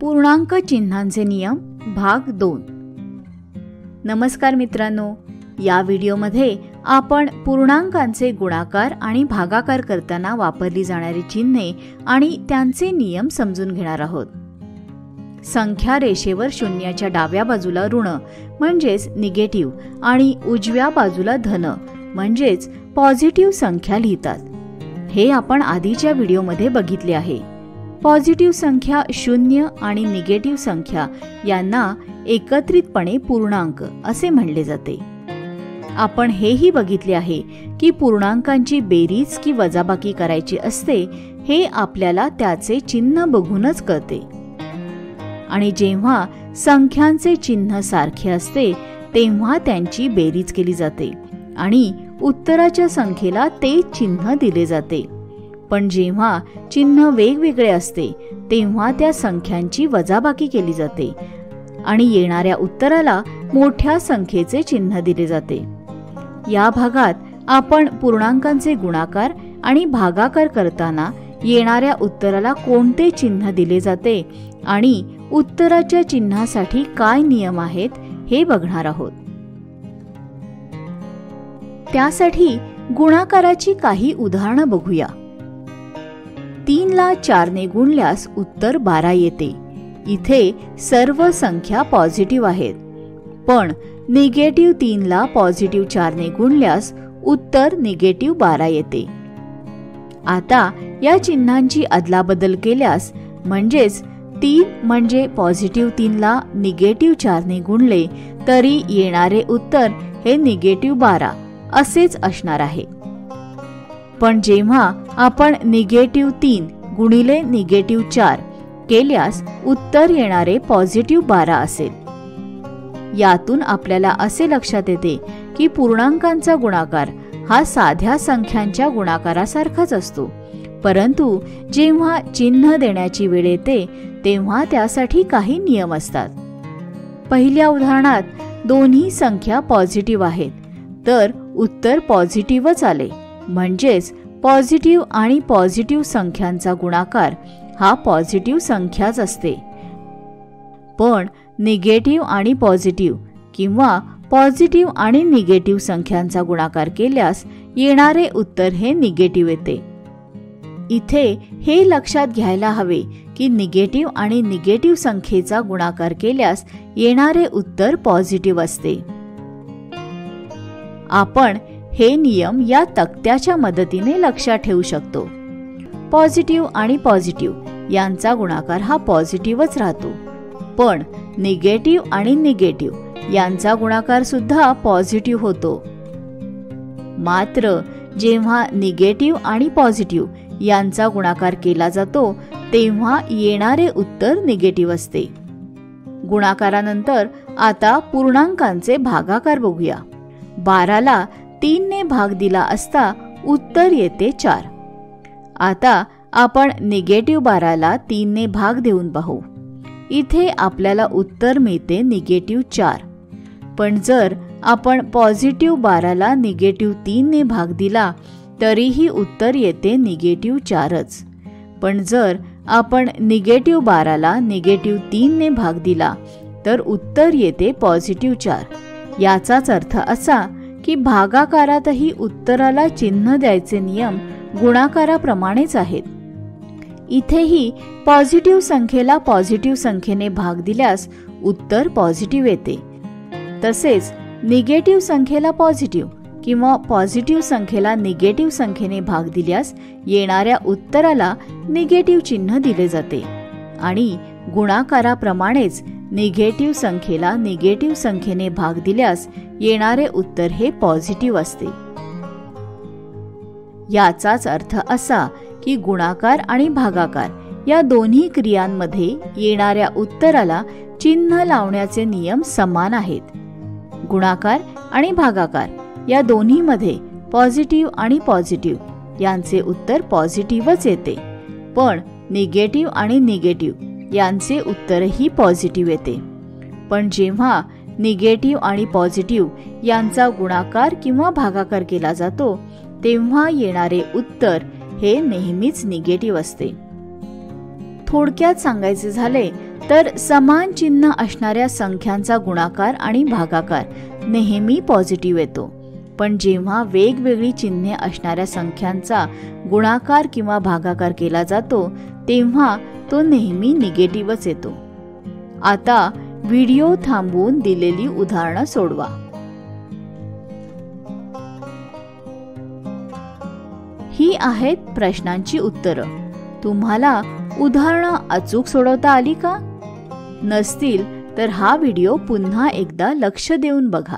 पूर्णांक चिन्हांचे नियम भाग 2। नमस्कार मित्रांनो, या व्हिडिओमध्ये आपण पूर्णांकांचे गुणाकार आणि भागाकार करताना वापरली जाणारी चिन्हे आणि त्यांचे नियम समजून घेणार आहोत। संख्या रेषेवर शून्याच्या डाव्या बाजूला ऋण म्हणजेच निगेटिव्ह आणि उजव्या बाजूला धन म्हणजेच पॉझिटिव्ह संख्या लिहितात। हे आपण आधीच्या व्हिडिओमध्ये बघितले आहे। पॉझिटिव्ह संख्या शून्य आणि निगेटिव्ह संख्या यांना एकत्रितपणे पूर्णांक असे म्हणले जाते। आपण हेही बघितले आहे की पूर्णांकांची बेरीज की वजाबाकी करायची असते हे आपल्याला त्याचे चिन्ह बघूनच कळते। आणि जेव्हा संख्यांचे चिन्ह सारखे असते तेव्हा त्यांची बेरीज केली जाते आणि उत्तराच्या संख्येला ते चिन्ह दिले जाते। पण जेव्हा चिन्ह वेगवेगळे असते तेव्हा त्या संख्यांची वजाबाकी केली जाते आणि येणाऱ्या उत्तराला मोठ्या संख्येचे चिन्ह दिले जाते। या भागात आपण पूर्णांकांचे गुणाकार आणि भागाकार करताना येणाऱ्या उत्तराला कोणते चिन्ह दिले जाते आणि उत्तराच्या चिन्हासाठी काय नियम आहेत हे बघणार आहोत। त्यासाठी गुणाकाराची काही उदाहरणं बघूया। 3 ला 4 ने गुणल्यास उत्तर 12 येते। इथे सर्व संख्या पॉझिटिव्ह आहेत, पण निगेटिव्ह 3 ला पॉझिटिव्ह 4 ने गुणल्यास उत्तर निगेटिव्ह 12 येते। आता या चिन्हांची अदलाबदल केल्यास म्हणजेच 3 म्हणजे पॉझिटिव्ह 3 ला निगेटिव्ह 4 ने गुणले तरी येणारे उत्तर हे निगेटिव्ह 12 असेच असणार आहे। पण जेव्हा आपण निगेटिव्ह 3 गुणिले निगेटिव्ह 4 केल्यास उत्तर येणारे पॉझिटिव्ह 12 असेल। यातून आपल्याला असे लक्षात येते की पूर्णांकांचा गुणाकार हा साध्या संख्यांच्या गुणाकारासारखाच असतो, परंतु जेव्हा चिन्ह देण्याची वेळ येते तेव्हा त्यासाठी काही नियम असतात। पहिल्या उदाहरणात दोन्ही संख्या पॉझिटिव्ह आहेत तर उत्तर पॉझिटिव्हच आले, म्हणजेच पॉझिटिव्ह आणि पॉझिटिव्ह संख्यांचा गुणाकार हा पॉझिटिव्ह संख्याच असते। पण निगेटिव्ह आणि पॉझिटिव्ह किंवा पॉझिटिव्ह आणि निगेटिव्ह संख्यांचा गुणाकार केल्यास येणारे उत्तर हे निगेटिव्ह येते। इथे हे लक्षात घ्यायला हवे की निगेटिव्ह आणि निगेटिव्ह संख्येचा गुणाकार केल्यास येणारे उत्तर पॉझिटिव्ह असते। आपण हे नियम या तक्त्याच्या मदतीने लक्षात ठेवू शकतो। पॉझिटिव्ह आणि पॉझिटिव्ह यांचा गुणाकार हा पॉझिटिव्हच राहतो, पण निगेटिव्ह आणि निगेटिव्ह यांचा गुणाकार सुद्धा पॉझिटिव्ह होतो। मात्र जेव्हा निगेटिव्ह आणि पॉझिटिव्ह यांचा गुणाकार केला जातो तेव्हा येणारे उत्तर निगेटिव्ह असते। गुणाकारानंतर आता पूर्णांकांचे भागाकार बघूया। 12 ला 3 ने भाग दिला असता उत्तर येते 4। आता आपण निगेटिव्ह 12 ला 3 ने भाग देऊन पाहू। इथे आपल्याला उत्तर मिळते निगेटिव्ह 4। पण जर आपण पॉझिटिव्ह 12 ला निगेटिव्ह 3 ने भाग दिला तरीही उत्तर येते निगेटिव्ह 4च। पण जर आपण निगेटिव्ह 12 ला निगेटिव्ह 3 ने भाग दिला तर उत्तर येते पॉझिटिव्ह 4। याचाच अर्थ असा की भागाकारातही उत्तराला चिन्ह द्यायचे नियम गुणाकाराप्रमाणेच आहेत। इथेही पॉझिटिव्ह संख्येला पॉझिटिव्ह संख्येने भाग दिल्यास उत्तर पॉझिटिव्ह येते, तसेच निगेटिव्ह संख्येला पॉझिटिव्ह किंवा पॉझिटिव्ह संख्येला निगेटिव्ह संख्येने भाग दिल्यास येणाऱ्या उत्तराला निगेटिव्ह चिन्ह दिले जाते आणि गुणाकाराप्रमाणेच निगेटिव्ह संख्येला निगेटिव्ह संख्येने भाग दिल्यास येणारे उत्तर हे पॉझिटिव्ह असते। याचाच अर्थ असा की गुणाकार आणि भागाकार या दोन्ही क्रियांमध्ये येणाऱ्या उत्तराला चिन्ह लावण्याचे नियम समान आहेत। गुणाकार आणि भागाकार या दोन्हीमध्ये पॉझिटिव्ह आणि पॉझिटिव्ह यांचे उत्तर पॉझिटिव्हच येते, पण निगेटिव्ह आणि निगेटिव्ह यांचे उत्तरही पॉझिटिव्ह येते। पण जेव्हा निगेटिव्ह आणि पॉझिटिव्ह यांचा गुणाकार किंवा भागाकार केला जातो तेव्हा येणारे उत्तर हे नेहमीच निगेटिव्ह असते। थोडक्यात सांगायचे झाले तर समान चिन्ह असणाऱ्या संख्यांचा गुणाकार आणि भागाकार नेहमी पॉझिटिव्ह येतो, पण जेव्हा वेगवेगळी चिन्हे असणाऱ्या संख्यांचा गुणाकार किंवा भागाकार केला जातो तेव्हा तो नेहमी निगेटिव्हच येतो. आता व्हिडिओ थांबवून दिलेली उदाहरणं सोडवा. ही आहेत प्रश्नांची उत्तरं. तुम्हाला उदाहरणं अचूक सोडवता आली का? नसतील तर हा व्हिडिओ पुन्हा एकदा लक्ष देऊन बघा.